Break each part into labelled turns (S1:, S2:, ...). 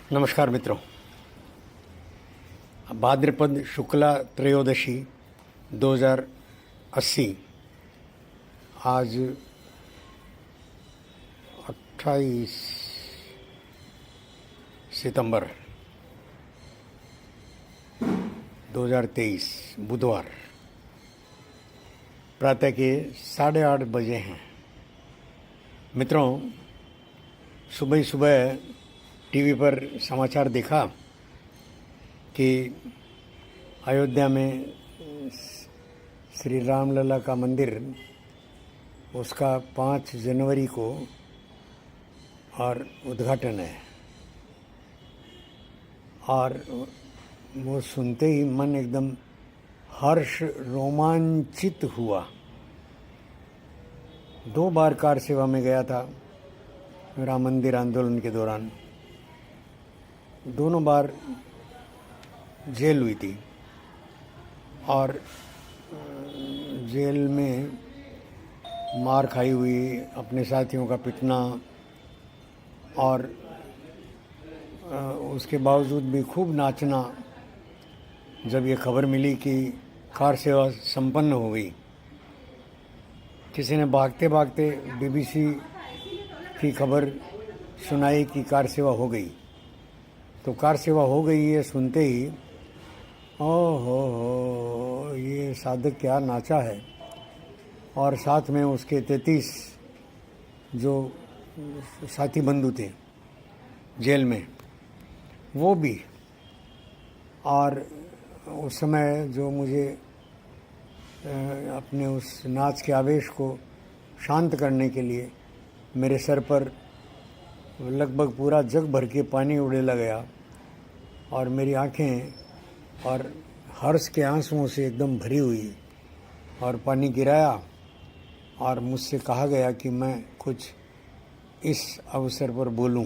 S1: नमस्कार मित्रों। भाद्रपद शुक्ला त्रयोदशी 2080 आज 28 सितंबर 2023 बुधवार प्रातः के 8:30 बजे हैं। मित्रों, सुबह सुबह टीवी पर समाचार देखा कि अयोध्या में श्री रामलला का मंदिर उसका 5 जनवरी को और उद्घाटन है। और वो सुनते ही मन एकदम हर्ष रोमांचित हुआ। 2 बार कार सेवा में गया था राम मंदिर आंदोलन के दौरान। दोनों बार जेल हुई थी और जेल में मार खाई हुई, अपने साथियों का पिटना, और उसके बावजूद भी खूब नाचना। जब ये खबर मिली कि कार सेवा संपन्न हो गई, किसी ने भागते भागते बीबीसी की खबर सुनाई कि कार सेवा हो गई। तो कार सेवा हो गई ये सुनते ही ओहो, ये साधक क्या नाचा है। और साथ में उसके 33 जो साथी बंधु थे जेल में, वो भी। और उस समय जो मुझे अपने उस नाच के आवेश को शांत करने के लिए मेरे सर पर लगभग पूरा जग भर के पानी उड़ेला गया और मेरी आंखें और हर्ष के आंसुओं से एकदम भरी हुई, और पानी गिराया और मुझसे कहा गया कि मैं कुछ इस अवसर पर बोलूं।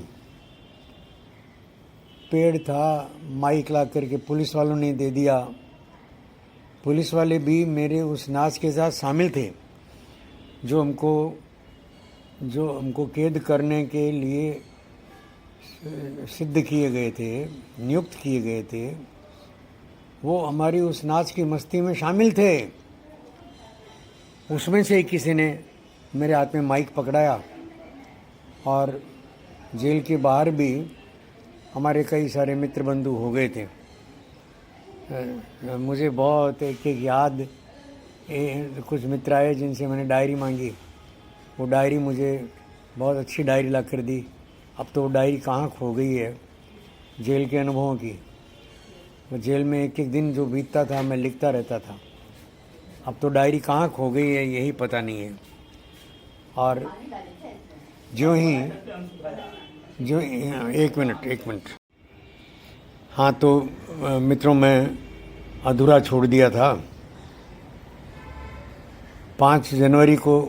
S1: पेड़ था, माइक ला करके पुलिस वालों ने दे दिया। पुलिस वाले भी मेरे उस नाच के साथ शामिल थे, जो हमको कैद करने के लिए सिद्ध किए गए थे, नियुक्त किए गए थे। वो हमारी उस नाच की मस्ती में शामिल थे। उसमें से किसी ने मेरे हाथ में माइक पकड़ाया, और जेल के बाहर भी हमारे कई सारे मित्र बंधु हो गए थे। मुझे बहुत एक याद, कुछ मित्र आए जिनसे मैंने डायरी मांगी। वो डायरी मुझे बहुत अच्छी डायरी ला कर दी। अब तो वो डायरी कहाँ खो गई है, जेल के अनुभवों की। जेल में एक एक दिन जो बीतता था मैं लिखता रहता था। अब तो डायरी कहाँ खो गई है यही पता नहीं है। और जो एक मिनट। हाँ, तो मित्रों, मैं अधूरा छोड़ दिया था। 5 जनवरी को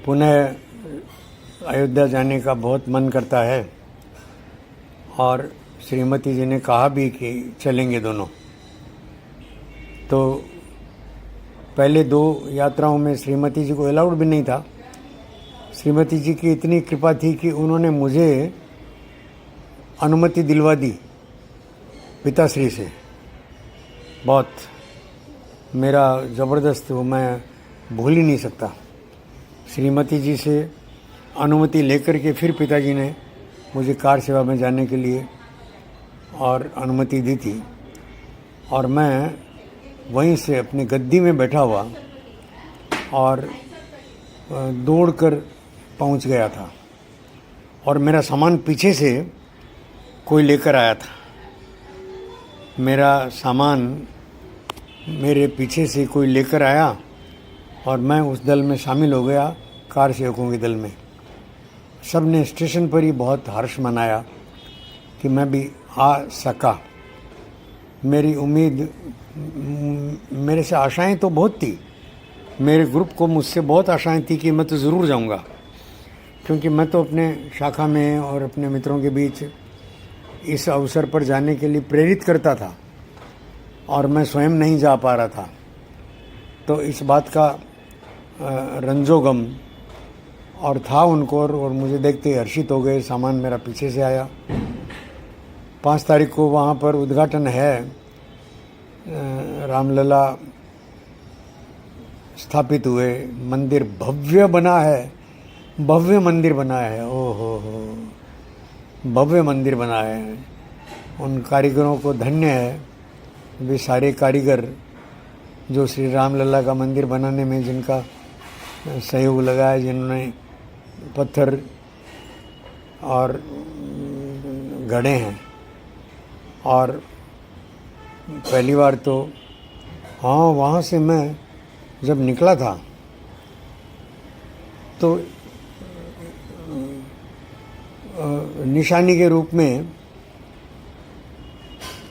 S1: पुनः अयोध्या जाने का बहुत मन करता है, और श्रीमती जी ने कहा भी कि चलेंगे दोनों। तो पहले 2 यात्राओं में श्रीमती जी को अलाउड भी नहीं था। श्रीमती जी की इतनी कृपा थी कि उन्होंने मुझे अनुमति दिलवा दी पिताश्री से। बहुत मेरा ज़बरदस्त, वो मैं भूल ही नहीं सकता। श्रीमती जी से अनुमति लेकर के फिर पिताजी ने मुझे कार सेवा में जाने के लिए और अनुमति दी थी। और मैं वहीं से अपनी गद्दी में बैठा हुआ और दौड़कर पहुंच गया था, और मेरा सामान पीछे से कोई लेकर आया था। मेरा सामान मेरे पीछे से कोई लेकर आया और मैं उस दल में शामिल हो गया, कार सेवकों के दल में। सब ने स्टेशन पर ही बहुत हर्ष मनाया कि मैं भी आ सका। मेरी उम्मीद, मेरे से आशाएं तो बहुत थी। मेरे ग्रुप को मुझसे बहुत आशाएं थी कि मैं तो ज़रूर जाऊंगा, क्योंकि मैं तो अपने शाखा में और अपने मित्रों के बीच इस अवसर पर जाने के लिए प्रेरित करता था, और मैं स्वयं नहीं जा पा रहा था। तो इस बात का रंजोगम और था उनको, और मुझे देखते ही हर्षित हो गए। सामान मेरा पीछे से आया 5 तारीख को वहाँ पर उद्घाटन है, रामलला स्थापित हुए, मंदिर भव्य बना है, भव्य मंदिर बना है। ओहो हो, भव्य मंदिर बना है। उन कारीगरों को धन्य है, वे सारे कारीगर जो श्री रामलला का मंदिर बनाने में जिनका सहयोग लगा है, जिन्होंने पत्थर और गढ़े हैं। और पहली बार तो हाँ, वहाँ से मैं जब निकला था तो निशानी के रूप में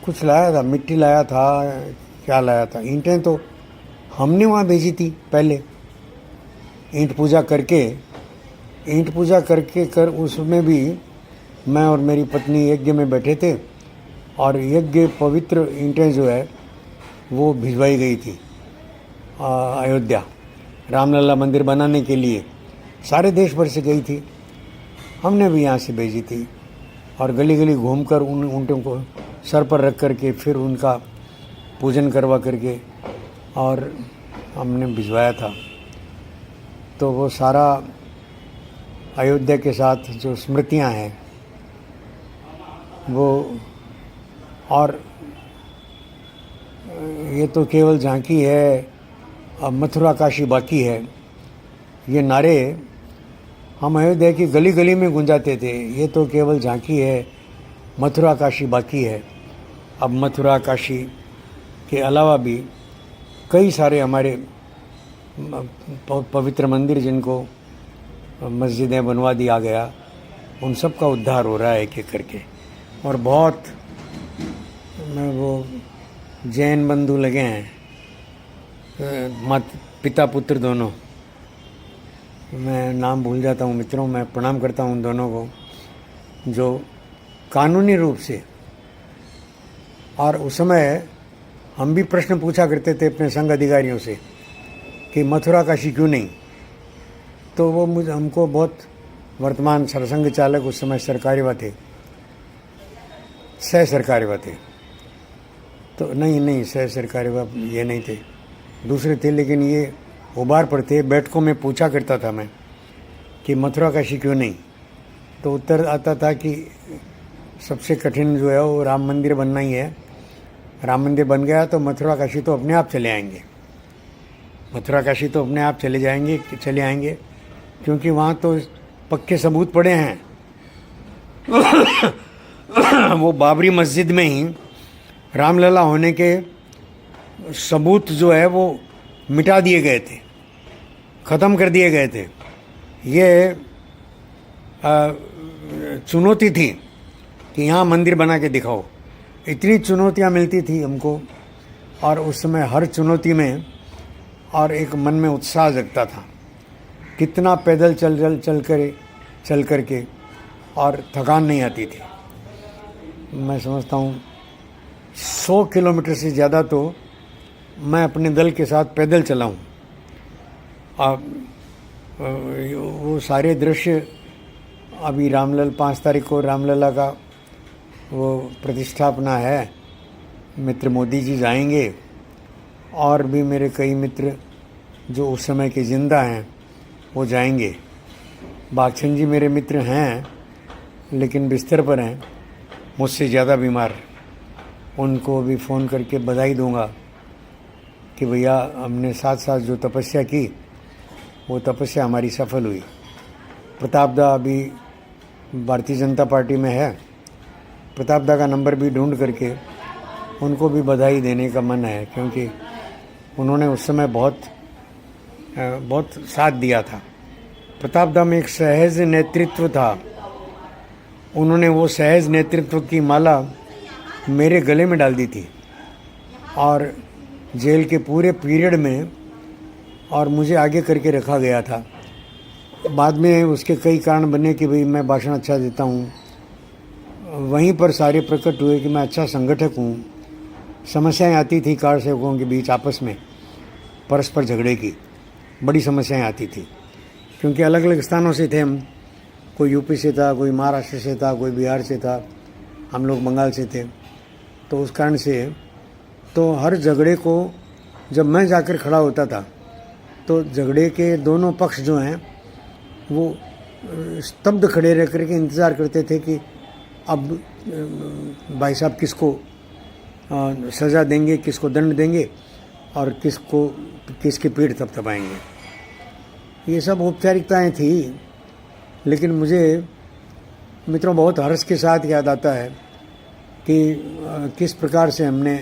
S1: कुछ लाया था, मिट्टी लाया था, क्या लाया था, ईंटें तो हमने वहाँ भेजी थी पहले। ईंट पूजा करके उसमें भी मैं और मेरी पत्नी यज्ञ में बैठे थे और यज्ञ पवित्र ईंटें जो है वो भिजवाई गई थी अयोध्या रामलला मंदिर बनाने के लिए। सारे देश भर से गई थी, हमने भी यहाँ से भेजी थी और गली गली घूमकर उन ऊँटों को सर पर रख करके फिर उनका पूजन करवा करके और हमने भिजवाया था। तो वो सारा अयोध्या के साथ जो स्मृतियाँ हैं वो, और ये तो केवल झांकी है, अब मथुरा काशी बाकी है, ये नारे हम अयोध्या की गली गली में गुंजाते थे। ये तो केवल झांकी है, मथुरा काशी बाकी है। अब मथुरा काशी के अलावा भी कई सारे हमारे पवित्र मंदिर जिनको मस्जिदें बनवा दिया गया, उन सब का उद्धार हो रहा है एक एक करके। और बहुत वो जैन बंधु लगे हैं, पिता पुत्र दोनों, मैं नाम भूल जाता हूँ मित्रों, मैं प्रणाम करता हूँ उन दोनों को जो कानूनी रूप से। और उस समय हम भी प्रश्न पूछा करते थे अपने संघ अधिकारियों से कि मथुरा काशी क्यों नहीं, तो वो हमको बहुत, वर्तमान सरसंघ चालक उस समय सरकारीवा थे, सह सरकारीवा थे, तो नहीं सह सरकारीवा ये नहीं थे, दूसरे थे, लेकिन ये उबार पर थे। बैठकों में पूछा करता था मैं कि मथुरा काशी क्यों नहीं, तो उत्तर आता था कि सबसे कठिन जो है वो राम मंदिर बनना ही है। राम मंदिर बन गया तो मथुरा काशी तो अपने आप चले आएंगे, मथुरा काशी तो अपने आप चले आएंगे, क्योंकि वहाँ तो पक्के सबूत पड़े हैं। वो बाबरी मस्जिद में ही रामलला होने के सबूत जो है वो मिटा दिए गए थे, ख़त्म कर दिए गए थे। ये चुनौती थी कि यहाँ मंदिर बना के दिखाओ, इतनी चुनौतियाँ मिलती थी हमको। और उस समय हर चुनौती में और एक मन में उत्साह जगता था, कितना पैदल चल कर के और थकान नहीं आती थी। मैं समझता हूँ 100 किलोमीटर से ज़्यादा तो मैं अपने दल के साथ पैदल चला हूँ। वो सारे दृश्य अभी 5 तारीख को रामलला का वो प्रतिष्ठापना है, मित्र मोदी जी जाएंगे और भी मेरे कई मित्र जो उस समय के ज़िंदा हैं वो जाएंगे। बागचंद जी मेरे मित्र हैं लेकिन बिस्तर पर हैं, मुझसे ज़्यादा बीमार, उनको भी फ़ोन करके बधाई दूंगा कि भैया हमने साथ साथ जो तपस्या की वो तपस्या हमारी सफल हुई। प्रताप दा अभी भारतीय जनता पार्टी में है, प्रताप दा का नंबर भी ढूंढ करके उनको भी बधाई देने का मन है, क्योंकि उन्होंने उस समय बहुत साथ दिया था। प्रताप दा में एक सहज नेतृत्व था, उन्होंने वो सहज नेतृत्व की माला मेरे गले में डाल दी थी और जेल के पूरे पीरियड में, और मुझे आगे करके रखा गया था। बाद में उसके कई कारण बने कि भाई मैं भाषण अच्छा देता हूँ, वहीं पर सारे प्रकट हुए कि मैं अच्छा संगठक हूँ। समस्याएं आती थी कार सेवकों के बीच आपस में, परस्पर झगड़े की बड़ी समस्याएं आती थी, क्योंकि अलग अलग स्थानों से थे हम, कोई यूपी से था, कोई महाराष्ट्र से था, कोई बिहार से था, हम लोग बंगाल से थे, तो उस कारण से तो हर झगड़े को जब मैं जाकर खड़ा होता था तो झगड़े के दोनों पक्ष जो हैं वो स्तब्ध खड़े रह करके इंतज़ार करते थे कि अब भाई साहब किसको सज़ा देंगे, किसको दंड देंगे और किसकी पीठ थपथपाएंगे। ये सब औपचारिकताएँ थी, लेकिन मुझे मित्रों बहुत हर्ष के साथ याद आता है कि किस प्रकार से हमने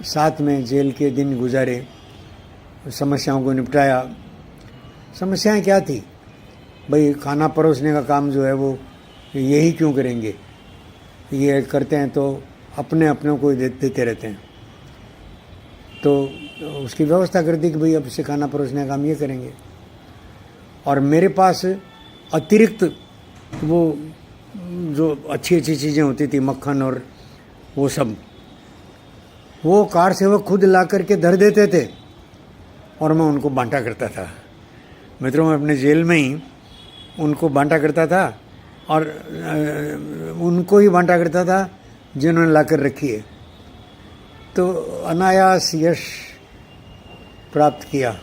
S1: साथ में जेल के दिन गुजारे, समस्याओं को निपटाया। समस्याएं क्या थी भाई, खाना परोसने का काम जो है वो यही क्यों करेंगे, ये करते हैं तो अपने को देते रहते हैं। तो उसकी व्यवस्था कर दी कि भाई अब से खाना परोसने का काम ये करेंगे। और मेरे पास अतिरिक्त वो जो अच्छी चीज़ें होती थी, मक्खन और वो सब, वो कार सेवक खुद ला करके धर देते थे और मैं उनको बांटा करता था। मित्रों, मैं अपने जेल में ही उनको बांटा करता था और उनको ही बांटा करता था जिन्होंने ला कर रखी है। तो अनायास यश प्राप्त किया।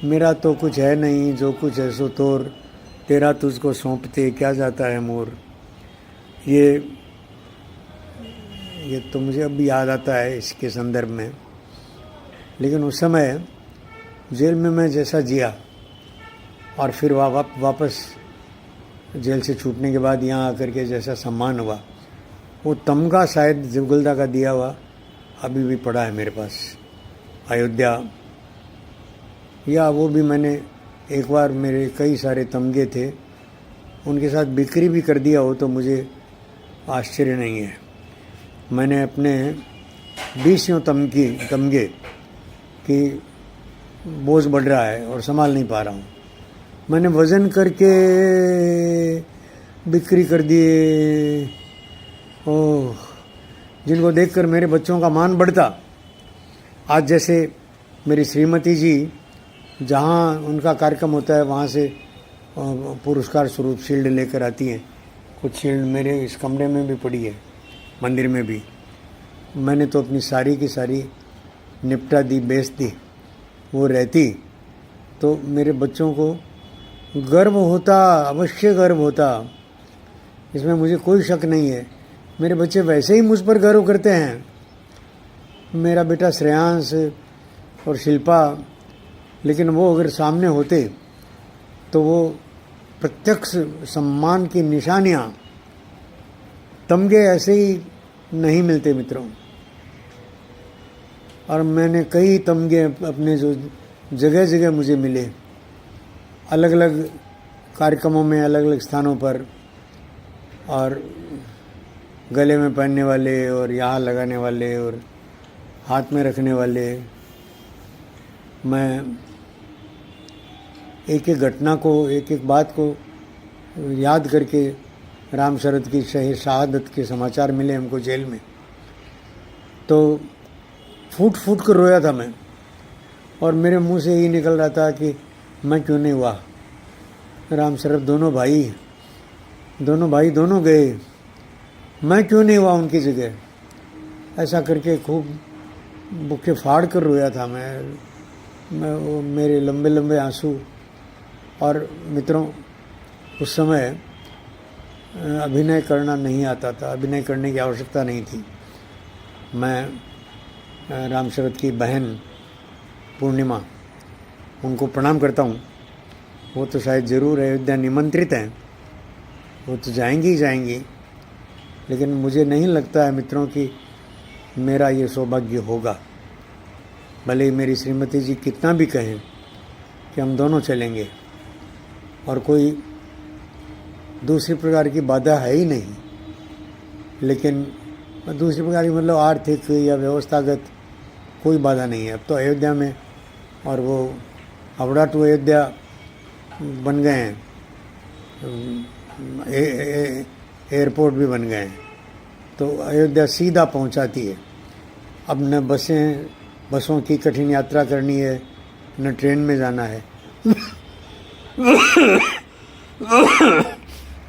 S1: मेरा तो कुछ है नहीं, जो कुछ है सो तोर, तेरा तुझको सौंपते क्या जाता है मोर। ये तो मुझे अब याद आता है इसके संदर्भ में। लेकिन उस समय जेल में मैं जैसा जिया और फिर वापस जेल से छूटने के बाद यहाँ आकर के जैसा सम्मान हुआ, वो तमगा शायद जुगलदा का दिया हुआ अभी भी पड़ा है मेरे पास, अयोध्या। या वो भी मैंने एक बार, मेरे कई सारे तमगे थे, उनके साथ बिक्री भी कर दिया हो तो मुझे आश्चर्य नहीं है। मैंने अपने 20 तमगे की बोझ बढ़ रहा है और संभाल नहीं पा रहा हूँ, मैंने वज़न करके बिक्री कर दिए। ओह, जिनको देखकर मेरे बच्चों का मान बढ़ता। आज जैसे मेरी श्रीमती जी जहाँ उनका कार्यक्रम होता है वहाँ से पुरस्कार स्वरूप शील्ड लेकर आती हैं। कुछ शील्ड मेरे इस कमरे में भी पड़ी है, मंदिर में भी। मैंने तो अपनी सारी की सारी निपटा दी, बेच दी। वो रहती तो मेरे बच्चों को गर्व होता, अवश्य गर्व होता, इसमें मुझे कोई शक नहीं है। मेरे बच्चे वैसे ही मुझ पर गर्व करते हैं। मेरा बेटा श्रेयांश और शिल्पा, लेकिन वो अगर सामने होते तो वो प्रत्यक्ष सम्मान की निशानियाँ, तमगे ऐसे ही नहीं मिलते मित्रों। और मैंने कई तमगे अपने जो जगह जगह मुझे मिले, अलग अलग कार्यक्रमों में, अलग अलग स्थानों पर, और गले में पहनने वाले और यहाँ लगाने वाले और हाथ में रखने वाले। मैं एक एक घटना को, एक एक बात को याद करके, राम शरद की शहादत के समाचार मिले हमको जेल में, तो फूट फूट कर रोया था मैं। और मेरे मुंह से यही निकल रहा था कि मैं क्यों नहीं हुआ। राम शरद दोनों भाई दोनों गए, मैं क्यों नहीं हुआ उनकी जगह। ऐसा करके खूब बुक्के फाड़ कर रोया था मैं वो मेरे लंबे लंबे आंसू। और मित्रों, उस समय अभिनय करना नहीं आता था, अभिनय करने की आवश्यकता नहीं थी। मैं राम शरद की बहन पूर्णिमा, उनको प्रणाम करता हूँ। वो तो शायद ज़रूर अयोध्या निमंत्रित हैं, वो तो जाएंगी ही जाएंगी, लेकिन मुझे नहीं लगता है मित्रों कि मेरा ये सौभाग्य होगा। भले ही मेरी श्रीमती जी कितना भी कहें कि हम दोनों चलेंगे, और कोई दूसरी प्रकार की बाधा है ही नहीं। लेकिन दूसरी प्रकार की मतलब आर्थिक या व्यवस्थागत कोई बाधा नहीं है। अब तो अयोध्या में, और वो हावड़ा टू अयोध्या बन गए हैं, एयरपोर्ट भी बन गए हैं, तो अयोध्या सीधा पहुंचाती है। अब न बसों की कठिन यात्रा करनी है, न ट्रेन में जाना है।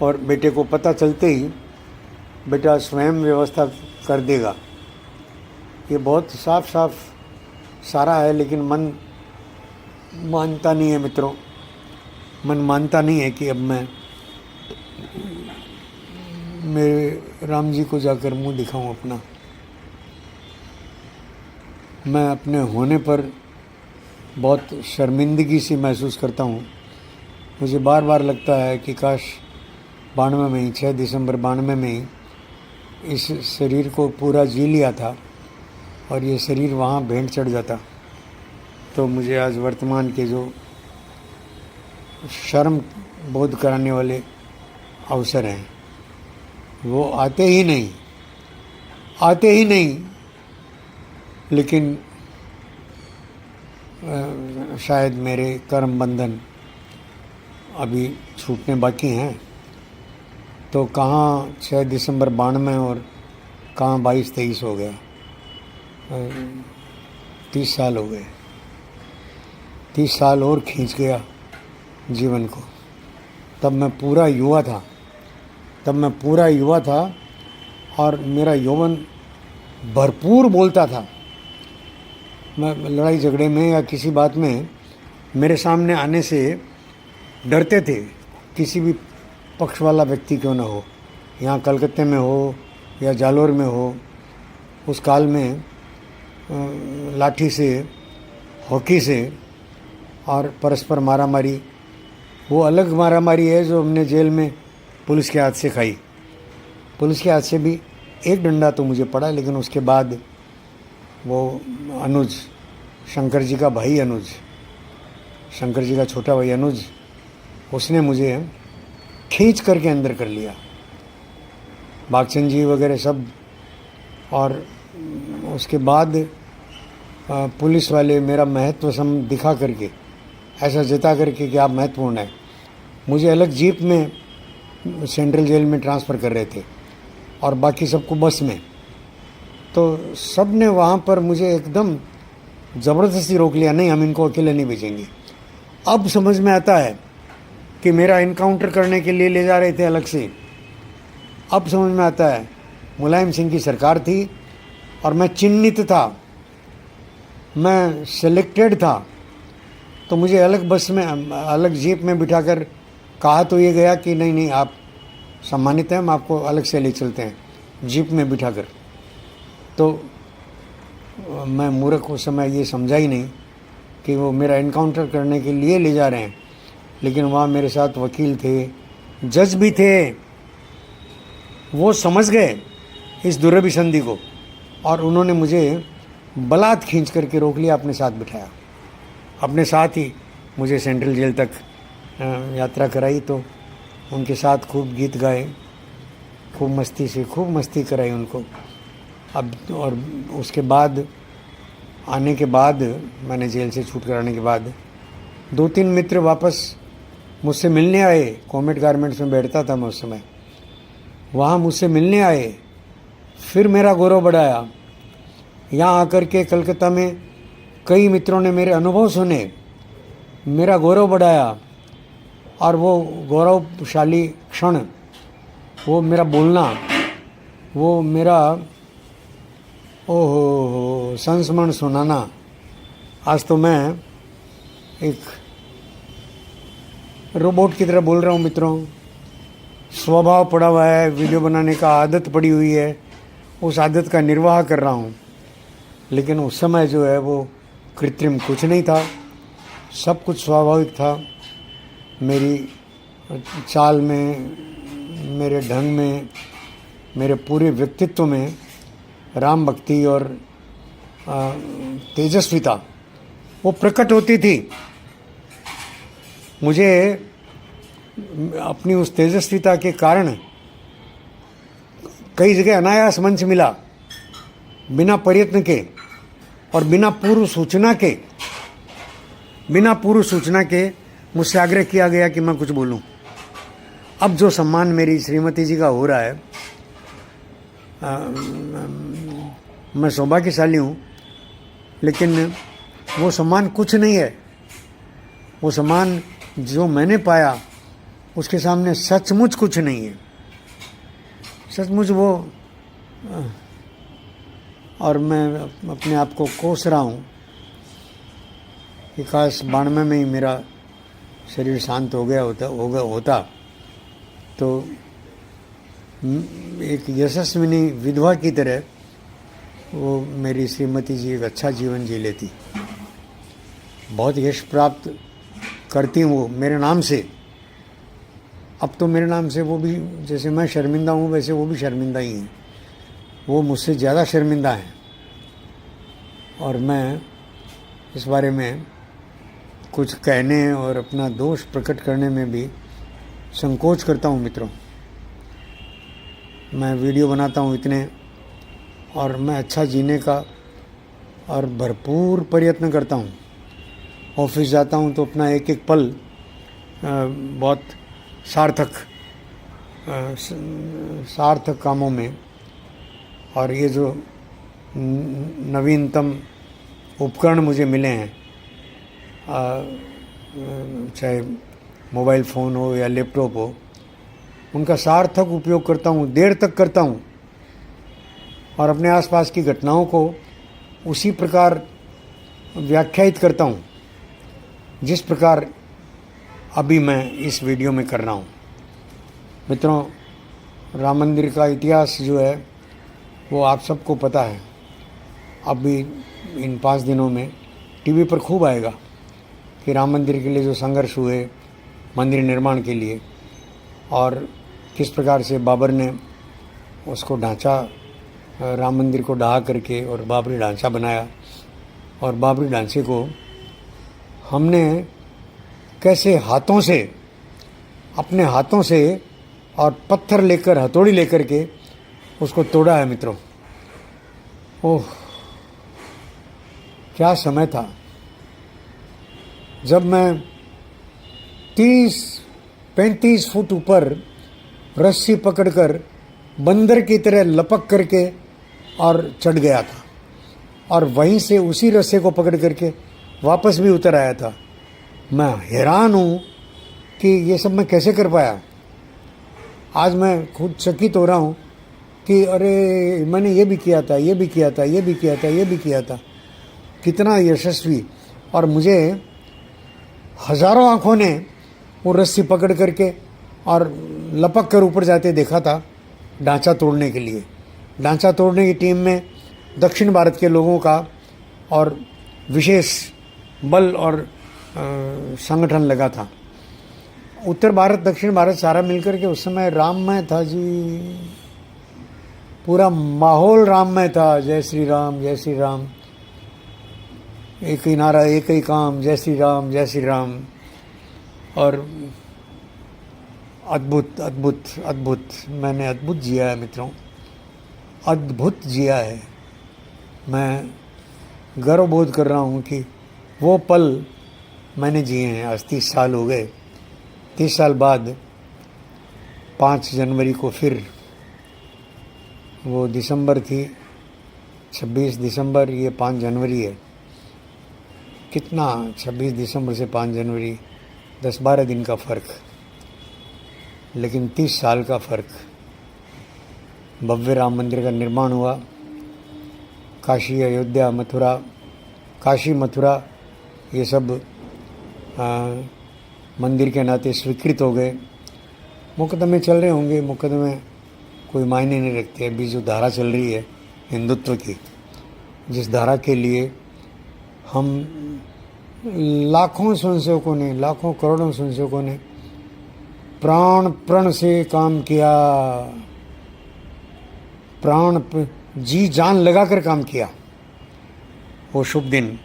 S1: और बेटे को पता चलते ही बेटा स्वयं व्यवस्था कर देगा। ये बहुत साफ साफ सारा है, लेकिन मन मानता नहीं है मित्रों, मन मानता नहीं है कि अब मैं मेरे राम जी को जाकर मुंह दिखाऊं अपना। मैं अपने होने पर बहुत शर्मिंदगी सी महसूस करता हूँ। मुझे बार बार लगता है कि काश 92 में ही, 6 दिसंबर 92 में ही इस शरीर को पूरा जी लिया था और ये शरीर वहाँ भेंट चढ़ जाता, तो मुझे आज वर्तमान के जो शर्म बोध कराने वाले अवसर हैं वो आते ही नहीं। लेकिन शायद मेरे कर्म बंधन अभी छूटने बाकी हैं। तो कहाँ 6 दिसंबर 92 और कहाँ 22-23 हो गया, 30 साल हो गए। 30 साल और खींच गया जीवन को। तब मैं पूरा युवा था और मेरा यौवन भरपूर बोलता था। मैं लड़ाई झगड़े में या किसी बात में मेरे सामने आने से डरते थे, किसी भी पक्ष वाला व्यक्ति क्यों ना हो, यहाँ कलकत्ते में हो या जालोर में हो। उस काल में लाठी से, हॉकी से और परस्पर मारामारी, वो अलग मारामारी है जो हमने जेल में पुलिस के हाथ से खाई। पुलिस के हाथ से भी एक डंडा तो मुझे पड़ा, लेकिन उसके बाद वो अनुज, शंकर जी का भाई अनुज, शंकर जी का छोटा भाई अनुज, उसने मुझे खींच करके अंदर कर लिया, भागचंद जी वगैरह सब। और उसके बाद पुलिस वाले मेरा महत्व सम दिखा करके, ऐसा जता करके कि आप महत्वपूर्ण है, मुझे अलग जीप में सेंट्रल जेल में ट्रांसफ़र कर रहे थे और बाकी सबको बस में। तो सब ने वहाँ पर मुझे एकदम ज़बरदस्ती रोक लिया, नहीं हम इनको अकेले नहीं भेजेंगे। अब समझ में आता है कि मेरा इनकाउंटर करने के लिए ले जा रहे थे अलग से। अब समझ में आता है मुलायम सिंह की सरकार थी और मैं चिन्हित था, मैं सिलेक्टेड था। तो मुझे अलग बस में, अलग जीप में बिठाकर कहा तो ये गया कि नहीं आप सम्मानित हैं, हम आपको अलग से ले चलते हैं जीप में बिठाकर। तो मैं मूर्ख उस समय ये समझा ही नहीं कि वो मेरा इनकाउंटर करने के लिए ले जा रहे हैं। लेकिन वहाँ मेरे साथ वकील थे, जज भी थे, वो समझ गए इस दुरभिसंधि को और उन्होंने मुझे बलात् खींच करके रोक लिया, अपने साथ बिठाया, अपने साथ ही मुझे सेंट्रल जेल तक यात्रा कराई। तो उनके साथ खूब गीत गाए, खूब मस्ती कराई उनको। अब और उसके बाद आने के बाद, मैंने जेल से छूट कर आने के बाद 2-3 मित्र वापस मुझसे मिलने आए। कॉमेट गारमेंट्स में बैठता था मैं उस समय, वहाँ मुझसे मिलने आए, फिर मेरा गौरव बढ़ाया। यहाँ आकर के कलकत्ता में कई मित्रों ने मेरे अनुभव सुने, मेरा गौरव बढ़ाया। और वो गौरवशाली क्षण, वो मेरा बोलना, वो मेरा ओहो संस्मरण सुनाना, आज तो मैं एक रोबोट की तरह बोल रहा हूँ मित्रों। स्वभाव पड़ा हुआ है, वीडियो बनाने का आदत पड़ी हुई है, उस आदत का निर्वाह कर रहा हूँ। लेकिन उस समय जो है वो कृत्रिम कुछ नहीं था, सब कुछ स्वाभाविक था। मेरी चाल में, मेरे ढंग में, मेरे पूरे व्यक्तित्व में राम भक्ति और तेजस्विता वो प्रकट होती थी। मुझे अपनी उस तेजस्विता के कारण कई जगह अनायास मंच मिला, बिना प्रयत्न के और बिना पूर्व सूचना के मुझसे आग्रह किया गया कि मैं कुछ बोलूं। अब जो सम्मान मेरी श्रीमती जी का हो रहा है, मैं सौभाग्यशाली हूँ, लेकिन वो सम्मान कुछ नहीं है। वो सम्मान जो मैंने पाया उसके सामने सचमुच कुछ नहीं है। सचमुच वो और मैं अपने आप को कोस रहा हूँ कि काश 92 में ही मेरा शरीर शांत हो गया होता तो एक यशस्विनी विधवा की तरह वो मेरी श्रीमती जी एक अच्छा जीवन जी लेती। बहुत यश प्राप्त करती हूँ वो मेरे नाम से। अब तो मेरे नाम से वो भी, जैसे मैं शर्मिंदा हूँ वैसे वो भी शर्मिंदा ही हैं। वो मुझसे ज़्यादा शर्मिंदा हैं और मैं इस बारे में कुछ कहने और अपना दोष प्रकट करने में भी संकोच करता हूँ मित्रों। मैं वीडियो बनाता हूँ इतने और मैं अच्छा जीने का और भरपूर प्रयत्न करता हूँ। ऑफिस जाता हूँ तो अपना एक एक पल बहुत सार्थक कामों में, और ये जो नवीनतम उपकरण मुझे मिले हैं, चाहे मोबाइल फ़ोन हो या लैपटॉप हो, उनका सार्थक उपयोग करता हूँ, देर तक करता हूँ और अपने आसपास की घटनाओं को उसी प्रकार व्याख्यायित करता हूँ जिस प्रकार अभी मैं इस वीडियो में कर रहा हूँ। मित्रों, राम मंदिर का इतिहास जो है वो आप सबको पता है। अभी इन 5 दिनों में टीवी पर खूब आएगा कि राम मंदिर के लिए जो संघर्ष हुए मंदिर निर्माण के लिए, और किस प्रकार से बाबर ने उसको ढांचा, राम मंदिर को ढहा करके और बाबरी ढांचा बनाया, और बाबरी ढांचे को हमने कैसे हाथों से, अपने हाथों से और पत्थर लेकर, हथौड़ी लेकर के उसको तोड़ा है मित्रों। ओह, क्या समय था जब मैं 30-35 फुट ऊपर रस्सी पकड़कर बंदर की तरह लपक करके और चढ़ गया था, और वहीं से उसी रस्से को पकड़ करके वापस भी उतर आया था। मैं हैरान हूँ कि ये सब मैं कैसे कर पाया। आज मैं खुद चकित हो रहा हूँ कि अरे मैंने ये भी किया था, ये भी किया था, ये भी किया था, ये भी किया था। कितना यशस्वी। और मुझे हज़ारों आँखों ने वो रस्सी पकड़ करके और लपक कर ऊपर जाते देखा था ढांचा तोड़ने के लिए। ढांचा तोड़ने की टीम में दक्षिण भारत के लोगों का और विशेष बल और संगठन लगा था। उत्तर भारत, दक्षिण भारत सारा मिलकर के उस समय राममय था जी, पूरा माहौल राममय था। जय श्री राम, जय श्री राम, एक ही नारा, एक ही काम, जय श्री राम, जय श्री राम। और अद्भुत अद्भुत अद्भुत, मैंने अद्भुत जिया है मित्रों, अद्भुत जिया है। मैं गर्व बोध कर रहा हूँ कि वो पल मैंने जिए हैं। आज 30 साल हो गए। 30 साल बाद 5 जनवरी को फिर, वो दिसंबर थी, 26 दिसंबर, ये 5 जनवरी है। कितना 26 दिसंबर से 5 जनवरी, 10-12 दिन का फ़र्क, लेकिन 30 साल का फ़र्क। भव्य राम मंदिर का निर्माण हुआ। काशी, अयोध्या, मथुरा, काशी, मथुरा, ये सब मंदिर के नाते स्वीकृत हो गए। मुकदमे चल रहे होंगे, मुकदमे कोई मायने नहीं रखते। अभी जो धारा चल रही है हिंदुत्व की, जिस धारा के लिए हम लाखों स्वयंसेवकों ने, लाखों करोड़ों स्वयंसेवकों ने प्राण प्रण से काम किया, प्राण जी जान लगाकर काम किया। वो शुभ दिन,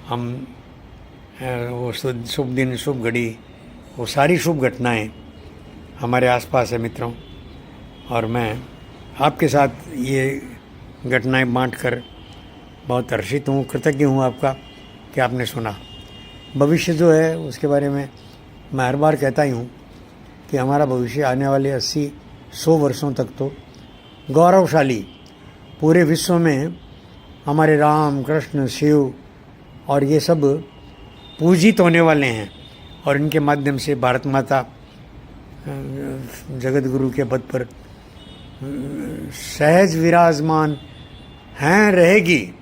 S1: हम वो शुभ दिन, शुभ घड़ी, वो सारी शुभ घटनाएं हमारे आसपास है मित्रों। और मैं आपके साथ ये घटनाएं बांटकर बहुत हर्षित हूँ, कृतज्ञ हूँ आपका कि आपने सुना। भविष्य जो है उसके बारे में मैं हर बार कहता ही हूँ कि हमारा भविष्य आने वाले 80-100 वर्षों तक तो गौरवशाली, पूरे विश्व में हमारे राम, कृष्ण, शिव और ये सब पूजित होने वाले हैं, और इनके माध्यम से भारत माता जगत गुरु के पद पर सहज विराजमान हैं, रहेगी,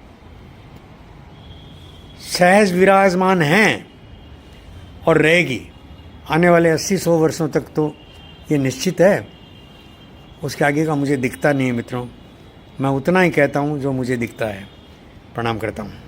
S1: सहज विराजमान हैं और रहेगी। आने वाले 80-100 वर्षों तक तो ये निश्चित है। उसके आगे का मुझे दिखता नहीं है मित्रों। मैं उतना ही कहता हूँ जो मुझे दिखता है। प्रणाम करता हूँ।